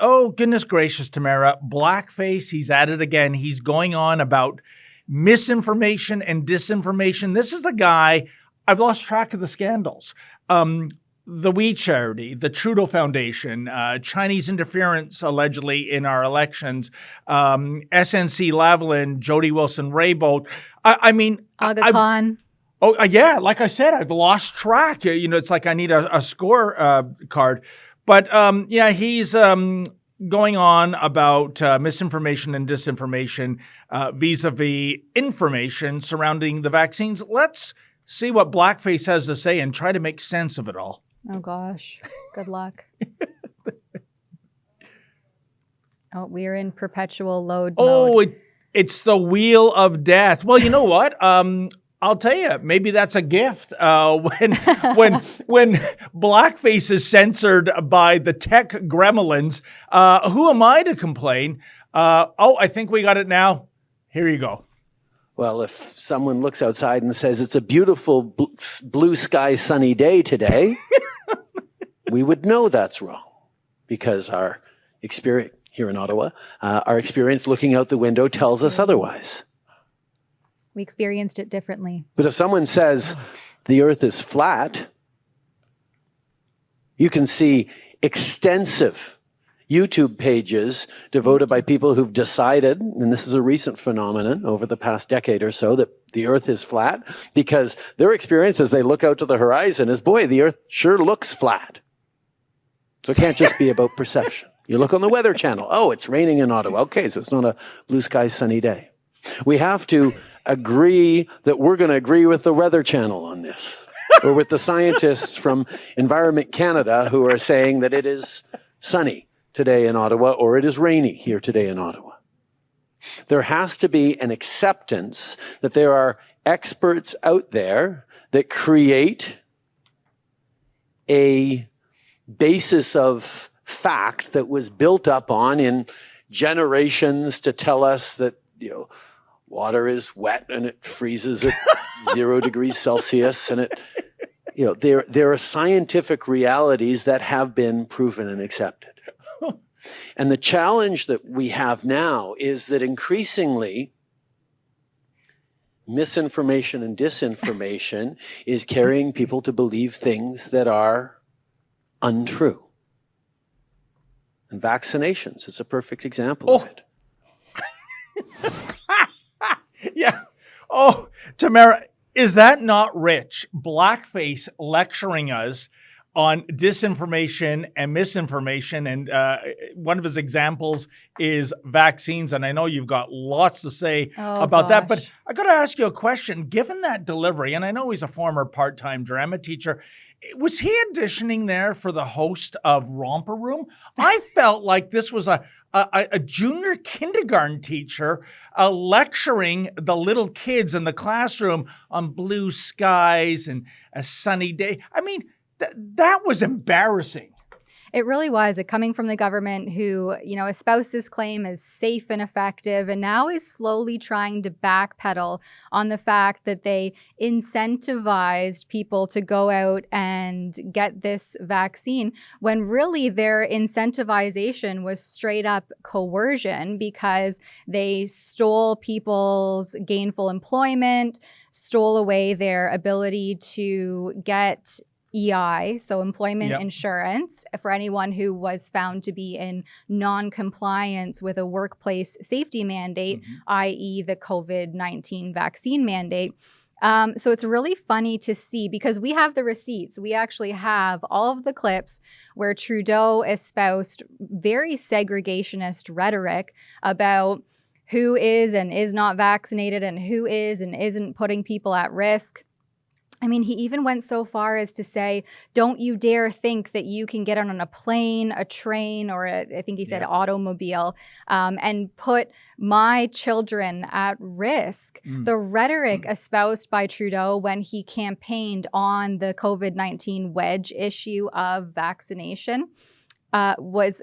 oh, goodness gracious, Tamara, blackface, he's at it again. He's going on about misinformation and disinformation. This is the guy, I've lost track of the scandals. The We Charity, the Trudeau Foundation, Chinese interference allegedly in our elections, SNC Lavalin, Jody Wilson-Raybould. I mean, Aga Khan. Oh, yeah. Like I said, I've lost track. You know, it's like I need a score card. But yeah, he's going on about misinformation and disinformation vis-a-vis information surrounding the vaccines. Let's see what blackface has to say and try to make sense of it all. Oh, gosh. Good luck. Oh, we're in perpetual load mode. Oh, it's the wheel of death. Well, you know what? I'll tell you, maybe that's a gift. When blackface is censored by the tech gremlins, who am I to complain? I think we got it now. Here you go. Well, if someone looks outside and says it's a beautiful blue sky sunny day today, we would know that's wrong, because our experience here in Ottawa, our experience looking out the window tells us otherwise. We experienced it differently. But if someone says the earth is flat, you can see extensive YouTube pages devoted by people who've decided, and this is a recent phenomenon over the past decade or so, that the earth is flat, because their experience as they look out to the horizon is, boy, the earth sure looks flat. So it can't just be about perception. You look on the Weather Channel. Oh, it's raining in Ottawa. Okay, so it's not a blue sky sunny day. We have to agree that we're going to agree with the Weather Channel on this, or with the scientists from Environment Canada who are saying that it is sunny today in Ottawa, or it is rainy here today in Ottawa. There has to be an acceptance that there are experts out there that create a basis of fact that was built up on in generations to tell us that, you know, water is wet and it freezes at 0 degrees Celsius, and it, you know, there are scientific realities that have been proven and accepted. And the challenge that we have now is that increasingly misinformation and disinformation is carrying people to believe things that are untrue. And vaccinations is a perfect example of it. Yeah. Oh, Tamara, is that not rich? Blackface lecturing us on disinformation and misinformation. And one of his examples is vaccines. And I know you've got lots to say about that. But I got to ask you a question. Given that delivery, and I know he's a former part-time drama teacher, was he auditioning there for the host of Romper Room? I felt like this was a junior kindergarten teacher lecturing the little kids in the classroom on blue skies and a sunny day. I mean, that was embarrassing. It really was. It coming from the government who, you know, espoused this claim as safe and effective, and now is slowly trying to backpedal on the fact that they incentivized people to go out and get this vaccine, when really their incentivization was straight up coercion, because they stole people's gainful employment, stole away their ability to get EI, so employment insurance, for anyone who was found to be in non-compliance with a workplace safety mandate, i.e. the COVID-19 vaccine mandate. So it's really funny to see, because we have the receipts. We actually have all of the clips where Trudeau espoused very segregationist rhetoric about who is and is not vaccinated and who is and isn't putting people at risk. I mean, he even went so far as to say, don't you dare think that you can get on a plane, a train, or I think he said automobile, and put my children at risk. The rhetoric espoused by Trudeau when he campaigned on the COVID-19 wedge issue of vaccination was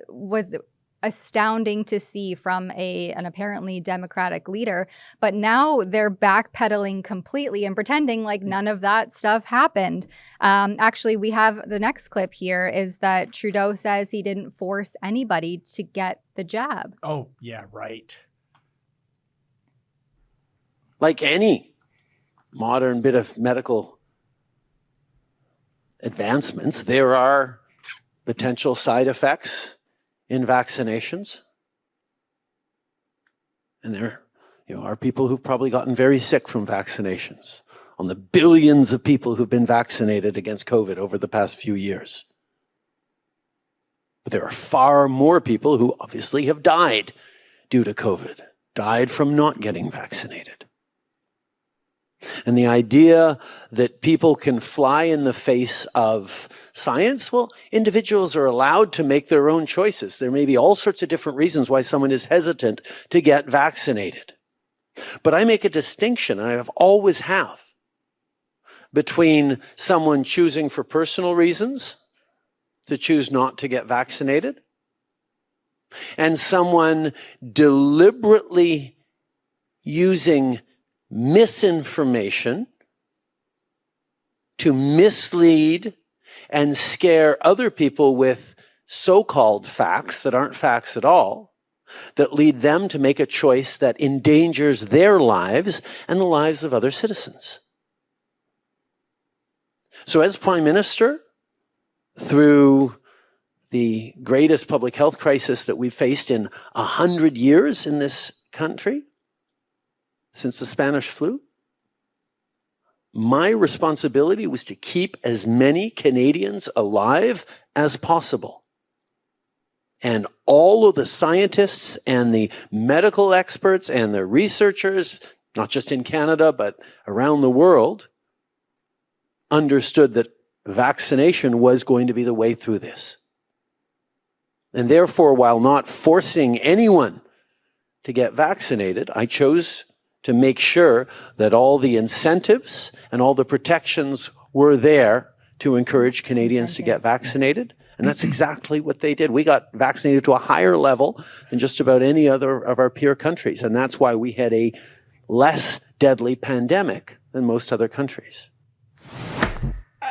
astounding to see from an apparently Democratic leader. But now they're backpedaling completely and pretending like none of that stuff happened. Actually, we have the next clip here is that Trudeau says he didn't force anybody to get the jab. Oh, yeah, right. Like any modern bit of medical advancements, there are potential side effects in vaccinations. And there are people who've probably gotten very sick from vaccinations, on the billions of people who've been vaccinated against COVID over the past few years. But there are far more people who obviously have died due to COVID, died from not getting vaccinated. And the idea that people can fly in the face of science, well, individuals are allowed to make their own choices. There may be all sorts of different reasons why someone is hesitant to get vaccinated. But I make a distinction, and I have always have, between someone choosing for personal reasons to choose not to get vaccinated and someone deliberately using misinformation to mislead and scare other people with so-called facts that aren't facts at all, that lead them to make a choice that endangers their lives and the lives of other citizens. So as Prime Minister, through the greatest public health crisis that we've faced in 100 years in this country, since the Spanish flu, my responsibility was to keep as many Canadians alive as possible. And all of the scientists and the medical experts and the researchers, not just in Canada, but around the world, understood that vaccination was going to be the way through this. And therefore, while not forcing anyone to get vaccinated, I chose to make sure that all the incentives and all the protections were there to encourage Canadians to get vaccinated. And that's exactly what they did. We got vaccinated to a higher level than just about any other of our peer countries. And that's why we had a less deadly pandemic than most other countries.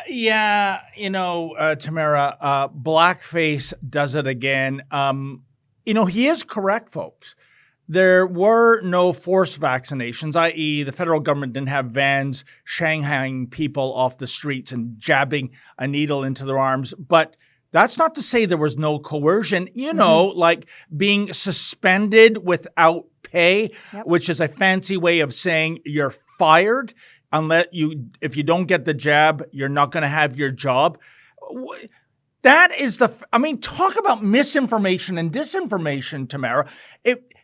Yeah, Tamara, blackface does it again. He is correct, folks. There were no forced vaccinations, i.e. the federal government didn't have vans shanghaiing people off the streets and jabbing a needle into their arms. But that's not to say there was no coercion, like being suspended without pay, which is a fancy way of saying you're fired. If you don't get the jab, you're not going to have your job. That is talk about misinformation and disinformation, Tamara.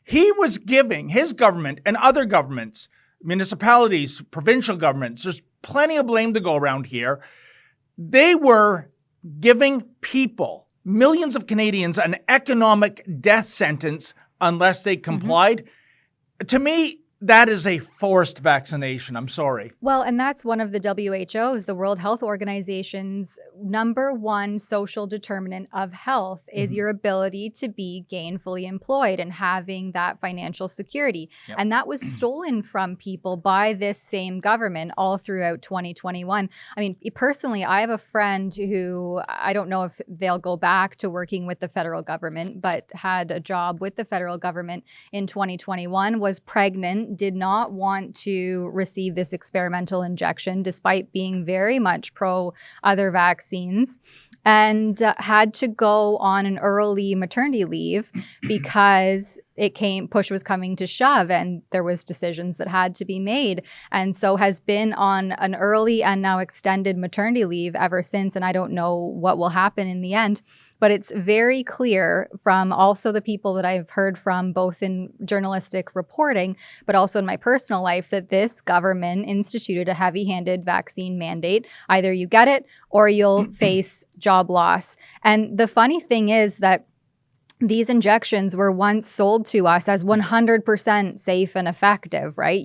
He was giving his government and other governments, municipalities, provincial governments, there's plenty of blame to go around here. They were giving people, millions of Canadians, an economic death sentence unless they complied. To me, that is a forced vaccination. I'm sorry. Well, and that's one of the WHO's, the World Health Organization's #1 social determinant of health is your ability to be gainfully employed and having that financial security. Yep. And that was stolen from people by this same government all throughout 2021. I mean, personally, I have a friend who, I don't know if they'll go back to working with the federal government, but had a job with the federal government in 2021, was pregnant, did not want to receive this experimental injection despite being very much pro other vaccines, and had to go on an early maternity leave because push was coming to shove and there was decisions that had to be made. And so has been on an early and now extended maternity leave ever since. And I don't know what will happen in the end. But it's very clear from also the people that I've heard from, both in journalistic reporting, but also in my personal life, that this government instituted a heavy-handed vaccine mandate. Either you get it or you'll face job loss. And the funny thing is that these injections were once sold to us as 100% safe and effective, right?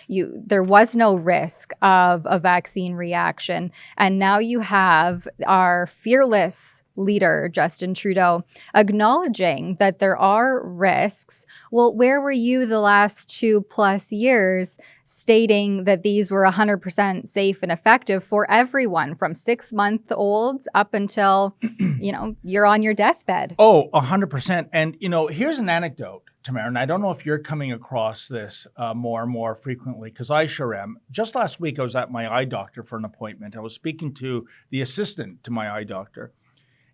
There was no risk of a vaccine reaction. And now you have our fearless leader, Justin Trudeau, acknowledging that there are risks. Well, where were you the last 2+ years stating that these were 100% safe and effective for everyone from 6-month-olds up until, you're on your deathbed? Oh, 100%. And, here's an anecdote, Tamara, and I don't know if you're coming across this more and more frequently, because I sure am. Just last week, I was at my eye doctor for an appointment. I was speaking to the assistant to my eye doctor,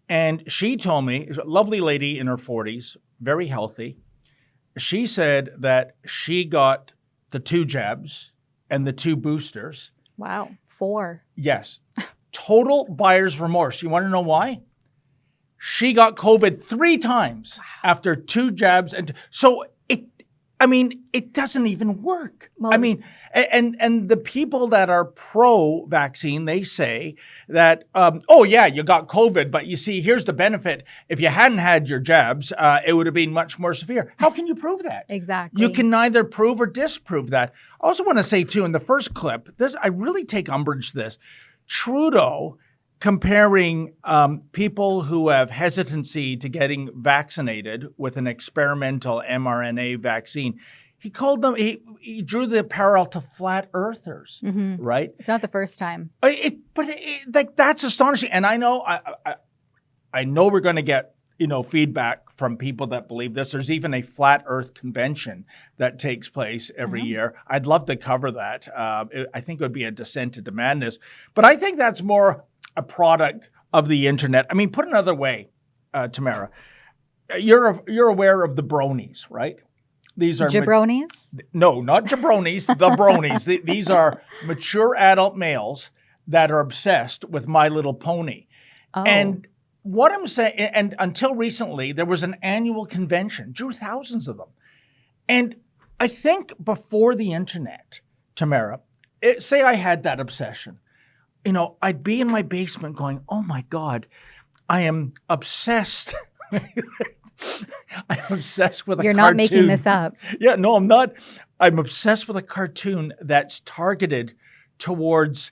and she told me, a lovely lady in her 40s, very healthy. She said that she got the 2 jabs and the 2 boosters. Wow, 4. Yes. Total buyer's remorse. You want to know why? She got COVID 3 times after 2 jabs. And so it doesn't even work. Well, and the people that are pro-vaccine, they say that, you got COVID, but you see, here's the benefit. If you hadn't had your jabs, it would have been much more severe. How can you prove that? Exactly. You can neither prove or disprove that. I also want to say, too, in the first clip, I really take umbrage to this. Trudeau comparing people who have hesitancy to getting vaccinated with an experimental mRNA vaccine. He called them, he drew the parallel to flat earthers, right? It's not the first time. That's astonishing. And I know, I know we're going to get, feedback from people that believe this. There's even a flat earth convention that takes place every year. I'd love to cover that. I think it would be a descent into madness, but I think that's more a product of the internet. I mean, put another way, Tamara, you're aware of the bronies, right? These are jabronis? No, not jabronis, the bronies. These are mature adult males that are obsessed with My Little Pony. Oh. And what I'm saying, and until recently, there was an annual convention, drew thousands of them. And I think before the internet, Tamara, say I had that obsession, I'd be in my basement going, oh my God, I am obsessed. I'm obsessed with a cartoon. You're not making this up. Yeah, no, I'm not. I'm obsessed with a cartoon that's targeted towards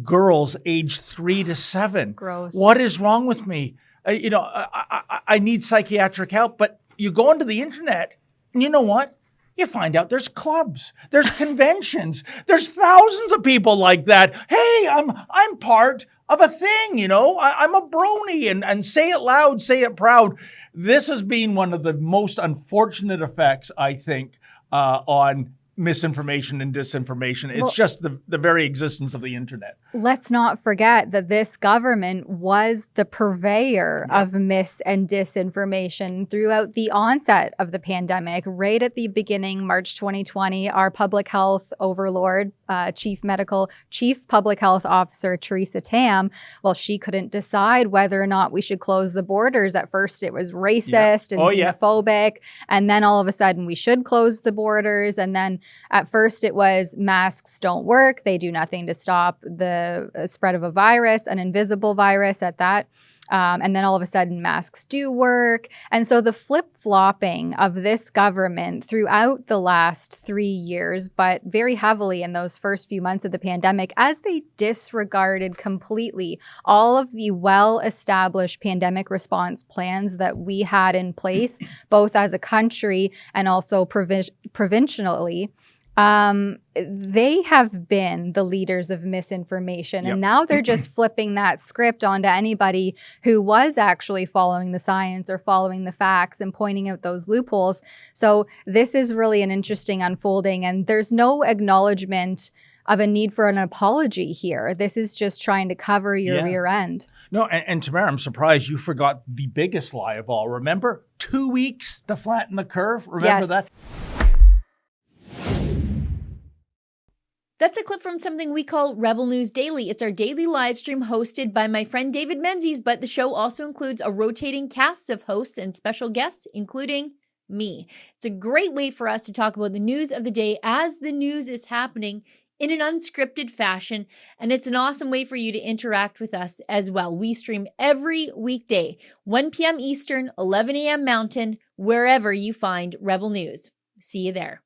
girls aged 3 to 7. Gross. What is wrong with me? I need psychiatric help. But you go onto the internet, and you know what? You find out there's clubs, there's conventions, there's thousands of people like that. Hey, I'm part of a thing, I'm a brony, and say it loud, say it proud. This has been one of the most unfortunate effects, I think, on misinformation and disinformation. It's just the very existence of the internet. Let's not forget that this government was the purveyor of mis and disinformation throughout the onset of the pandemic. Right at the beginning, March 2020, our public health overlord, Chief Public Health Officer Theresa Tam, she couldn't decide whether or not we should close the borders. At first, it was racist and xenophobic. And then all of a sudden, we should close the borders. And then at first, it was masks don't work. They do nothing to stop the spread of a virus, an invisible virus at that. And then all of a sudden, masks do work. And so the flip-flopping of this government throughout the last 3 years, but very heavily in those first few months of the pandemic, as they disregarded completely all of the well-established pandemic response plans that we had in place, both as a country and also provincially. They have been the leaders of misinformation, and now they're just flipping that script onto anybody who was actually following the science or following the facts and pointing out those loopholes. So this is really an interesting unfolding, and there's no acknowledgement of a need for an apology here. This is just trying to cover your rear end. No, and Tamara, I'm surprised you forgot the biggest lie of all. Remember 2 weeks to flatten the curve? Remember that? That's a clip from something we call Rebel News Daily. It's our daily live stream hosted by my friend David Menzies, but the show also includes a rotating cast of hosts and special guests, including me. It's a great way for us to talk about the news of the day as the news is happening in an unscripted fashion, and it's an awesome way for you to interact with us as well. We stream every weekday, 1 p.m. Eastern, 11 a.m. Mountain, wherever you find Rebel News. See you there.